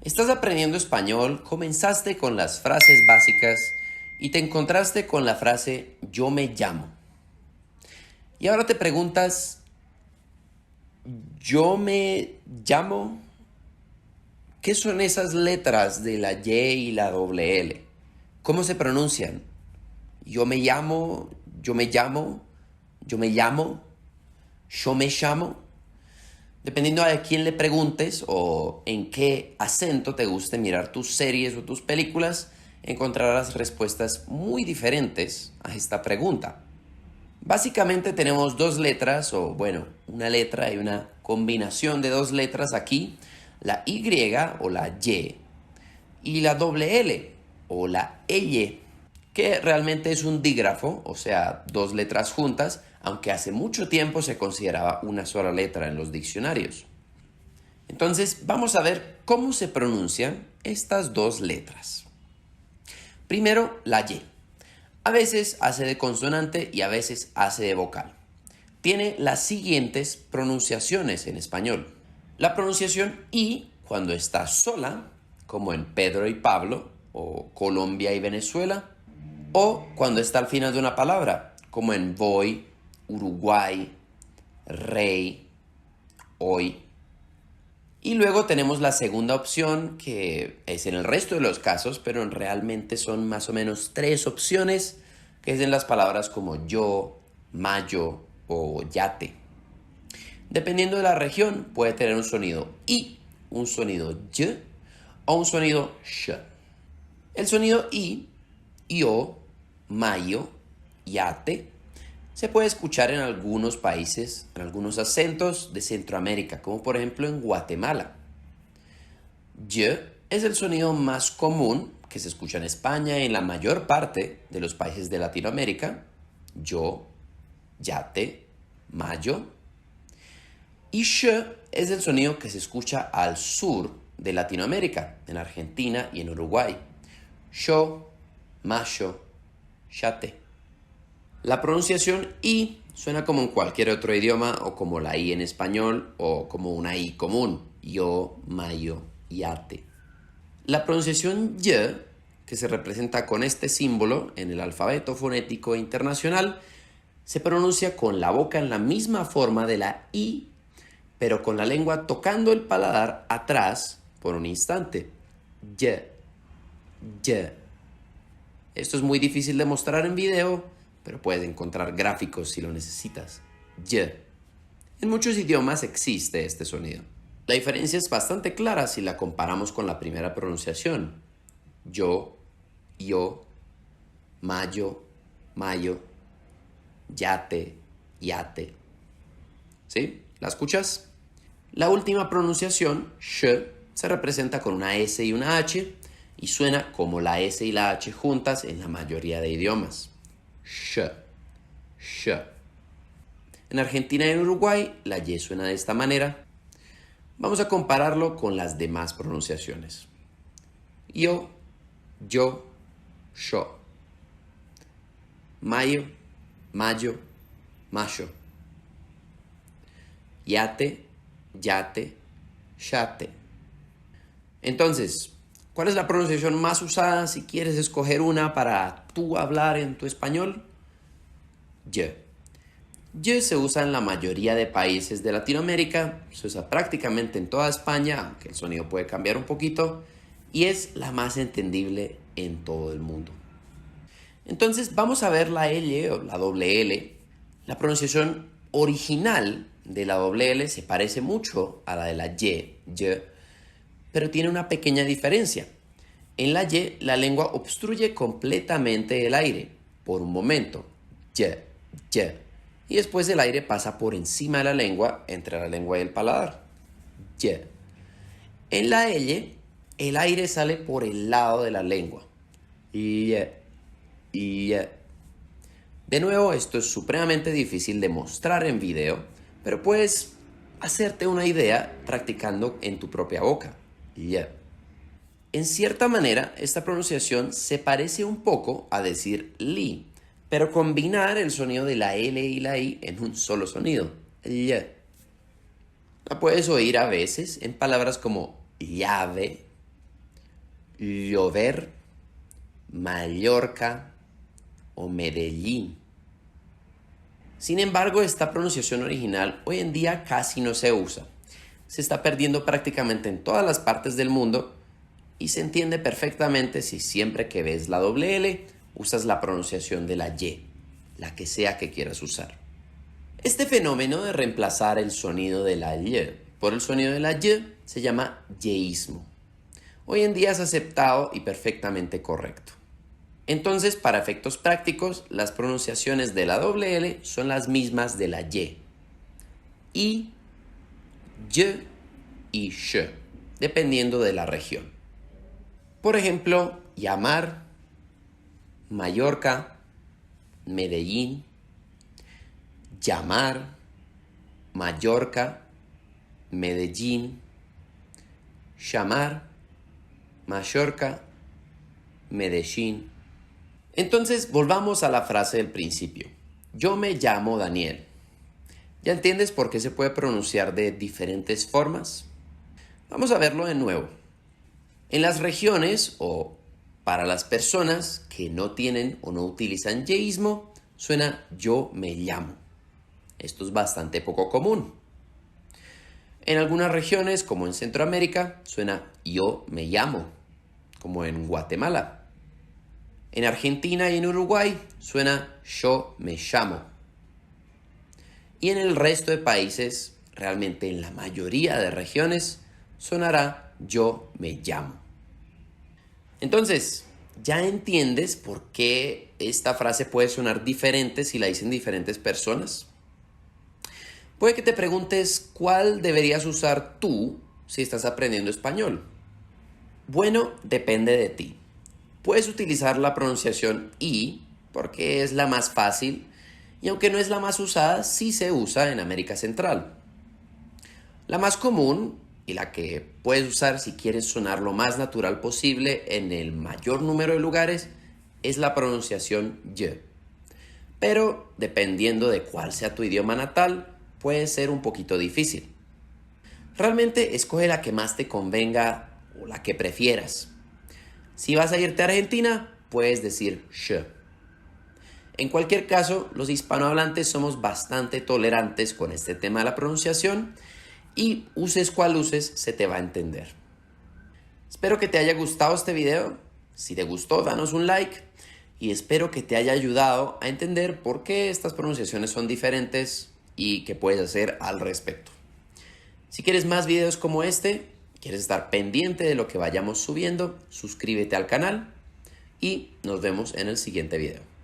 Estás aprendiendo español, comenzaste con las frases básicas y te encontraste con la frase yo me llamo. Y ahora te preguntas, yo me llamo, ¿qué son esas letras de la Y y la doble L? ¿Cómo se pronuncian? Yo me llamo, yo me llamo, yo me llamo, yo me llamo. Dependiendo a quién le preguntes o en qué acento te guste mirar tus series o tus películas, encontrarás respuestas muy diferentes a esta pregunta. Básicamente tenemos dos letras, o bueno, una letra y una combinación de dos letras aquí, la Y o la y la doble L o la L, que realmente es un dígrafo, o sea, dos letras juntas, aunque hace mucho tiempo se consideraba una sola letra en los diccionarios. Entonces, vamos a ver cómo se pronuncian estas dos letras. Primero, la Y. A veces hace de consonante y a veces hace de vocal. Tiene las siguientes pronunciaciones en español. La pronunciación I cuando está sola, como en Pedro y Pablo, o Colombia y Venezuela, o cuando está al final de una palabra, como en voy, Uruguay, rey, hoy. Y luego tenemos la segunda opción, que es en el resto de los casos, pero realmente son más o menos tres opciones, que es en las palabras como yo, mayo o yate. Dependiendo de la región, puede tener un sonido I, un sonido Y o un sonido Sh. El sonido I, yo, mayo, yate, se puede escuchar en algunos países, en algunos acentos de Centroamérica, como por ejemplo en Guatemala. Y es el sonido más común que se escucha en España y en la mayor parte de los países de Latinoamérica. Yo, yate, mayo. Y sh es el sonido que se escucha al sur de Latinoamérica, en Argentina y en Uruguay. Yo, mayo, yate. La pronunciación I suena como en cualquier otro idioma o como la I en español o como una I común. Yo, mayo, yate. La pronunciación Y, que se representa con este símbolo en el alfabeto fonético internacional, se pronuncia con la boca en la misma forma de la I, pero con la lengua tocando el paladar atrás por un instante. Y, Y. Esto es muy difícil de mostrar en video, pero puedes encontrar gráficos si lo necesitas. Y. En muchos idiomas existe este sonido. La diferencia es bastante clara si la comparamos con la primera pronunciación. Yo, mayo, mayo, yate, yate. ¿Sí? ¿La escuchas? La última pronunciación, sh, se representa con una S y una H y suena como la S y la H juntas en la mayoría de idiomas. Sh, sh. En Argentina y en Uruguay, la Y suena de esta manera. Vamos a compararlo con las demás pronunciaciones. Yo, yo. Mayo, mayo, mayo. Yate, yate, yate. Entonces, ¿cuál es la pronunciación más usada si quieres escoger una para tú hablar en tu español? Y. Y se usa en la mayoría de países de Latinoamérica, se usa prácticamente en toda España, aunque el sonido puede cambiar un poquito, y es la más entendible en todo el mundo. Entonces vamos a ver la L o la doble L. La pronunciación original de la doble L se parece mucho a la de la Y, pero tiene una pequeña diferencia. En la Y, la lengua obstruye completamente el aire por un momento. Y. Y después el aire pasa por encima de la lengua, entre la lengua y el paladar. Y. En la L, el aire sale por el lado de la lengua. Y. De nuevo, esto es supremamente difícil de mostrar en video, pero puedes hacerte una idea practicando en tu propia boca. Y. En cierta manera, esta pronunciación se parece un poco a decir li, pero combinar el sonido de la L y la I en un solo sonido. Y. La puedes oír a veces en palabras como llave, llover, Mallorca o Medellín. Sin embargo, esta pronunciación original hoy en día casi no se usa. Se está perdiendo prácticamente en todas las partes del mundo y se entiende perfectamente si siempre que ves la doble L usas la pronunciación de la Y, la que sea que quieras usar. Este fenómeno de reemplazar el sonido de la Y por el sonido de la Y se llama yeísmo. Hoy en día es aceptado y perfectamente correcto. Entonces, para efectos prácticos, las pronunciaciones de la doble L son las mismas de la Y. Y y sh, dependiendo de la región. Por ejemplo, llamar, Mallorca, Medellín, llamar, Mallorca, Medellín, llamar, Mallorca, Medellín. Entonces, volvamos a la frase del principio. Yo me llamo Daniel. ¿Ya entiendes por qué se puede pronunciar de diferentes formas? Vamos a verlo de nuevo. En las regiones o para las personas que no tienen o no utilizan yeísmo, suena yo me llamo. Esto es bastante poco común. En algunas regiones, como en Centroamérica, suena yo me llamo, como en Guatemala. En Argentina y en Uruguay suena yo me llamo. Y en el resto de países, realmente en la mayoría de regiones, sonará yo me llamo. Entonces, ¿ya entiendes por qué esta frase puede sonar diferente si la dicen diferentes personas? Puede que te preguntes cuál deberías usar tú si estás aprendiendo español. Bueno, depende de ti. Puedes utilizar la pronunciación I porque es la más fácil y aunque no es la más usada, sí se usa en América Central. La más común y la que puedes usar si quieres sonar lo más natural posible en el mayor número de lugares es la pronunciación Y. Pero dependiendo de cuál sea tu idioma natal, puede ser un poquito difícil. Realmente escoge la que más te convenga o la que prefieras. Si vas a irte a Argentina, puedes decir sh. En cualquier caso, los hispanohablantes somos bastante tolerantes con este tema de la pronunciación y uses cual uses, se te va a entender. Espero que te haya gustado este video. Si te gustó, danos un like y espero que te haya ayudado a entender por qué estas pronunciaciones son diferentes y qué puedes hacer al respecto. Si quieres más videos como este, quieres estar pendiente de lo que vayamos subiendo, suscríbete al canal y nos vemos en el siguiente video.